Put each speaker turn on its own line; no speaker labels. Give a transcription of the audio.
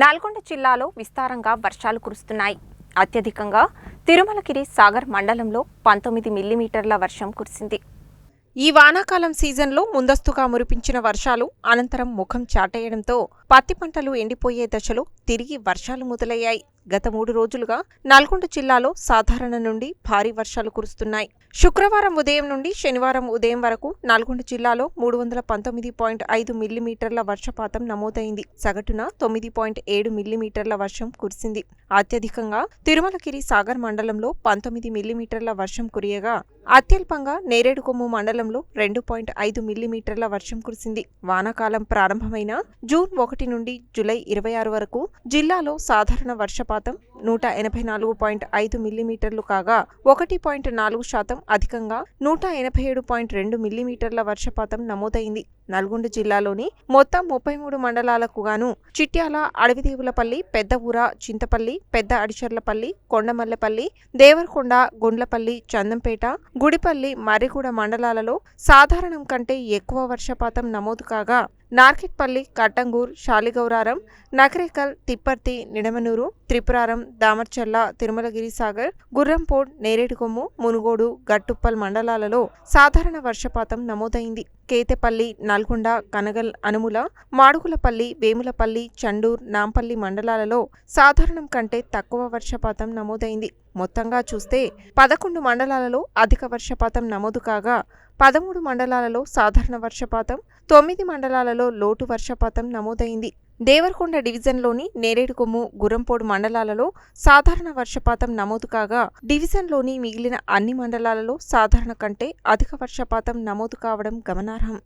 నల్గొండ జిల్లాలో విస్తారంగా వర్షాలు కురుస్తున్నాయి. అత్యధికంగా తిరుమలగిరి సాగర్ మండలంలో 19 మిల్లీమీటర్ల వర్షం కురిసింది. ఈ వానాకాలం సీజన్లో ముందస్తుగా మురిపించిన వర్షాలు అనంతరం ముఖం చాటేయడంతో పత్తి పంటలు ఎండిపోయే దశలో తిరిగి వర్షాలు మొదలయ్యాయి. గత 3 రోజులుగా నల్గొండ జిల్లాలో సాధారణ నుండి భారీ వర్షాలు కురుస్తున్నాయి. శుక్రవారం ఉదయం నుండి శనివారం ఉదయం వరకు నల్గొండ జిల్లాలో 319.5 మిల్లీమీటర్ల వర్షపాతం నమోదైంది. సగటున 9.7 మిల్లీమీటర్ల వర్షం కురిసింది. అత్యధికంగా తిరుమలగిరి సాగర్ మండలంలో 19 మిల్లీమీటర్ల వర్షం కురియగా అత్యల్పంగా నేరేడుకొమ్ము మండలంలో 2.5 మిల్లీమీటర్ల వర్షం కురిసింది. వానాకాలం ప్రారంభమైన జూన్ 1 నుండి జూలై 26 వరకు జిల్లాలో సాధారణ వర్షపాతం 184.5 మిల్లీమీటర్లు కాగా 1.4% అధికంగా 187.2 మిల్లీమీటర్ల వర్షపాతం నమోదైంది. నల్గొండ జిల్లాలోని మొత్తం 33 మండలాలకు గాను చిట్యాల, అడవిదేవులపల్లి, పెద్దఊర, చింతపల్లి, పెద్ద అడిచర్లపల్లి, కొండమల్లపల్లి, దేవరకొండ, గుండ్లపల్లి, చందంపేట, గుడిపల్లి, మర్రిగూడ మండలాలలో సాధారణం కంటే ఎక్కువ వర్షపాతం నమోదు కాగా నార్కెట్పల్లి, కట్టంగూర్, శాలిగౌరారం, నకరేకల్, తిప్పర్తి, నిడమనూరు, త్రిపురారం, దామర్చర్ల, తిరుమలగిరి సాగర్, గుర్రంపోడ్, నేరేడుకొమ్ము, మునుగోడు, గట్టుప్పల్ మండలాలలో సాధారణ వర్షపాతం నమోదైంది. కేతేపల్లి, నల్గొండ, కనగల్, అనుముల, మాడుగులపల్లి, వేములపల్లి, చండూర్, నాంపల్లి మండలాలలో సాధారణం కంటే తక్కువ వర్షపాతం నమోదైంది. మొత్తంగా చూస్తే 11 మండలాలలో అధిక వర్షపాతం నమోదు కాగా 13 మండలాలలో సాధారణ వర్షపాతం, 9 మండలాలలో లోటు వర్షపాతం నమోదైంది. దేవరకొండ డివిజన్లోని నేరేడుకొమ్ము, గుర్రంపోడు మండలాలలో సాధారణ వర్షపాతం నమోదు కాగా డివిజన్లోని మిగిలిన అన్ని మండలాలలో సాధారణ కంటే అధిక వర్షపాతం నమోదు కావడం గమనార్హం.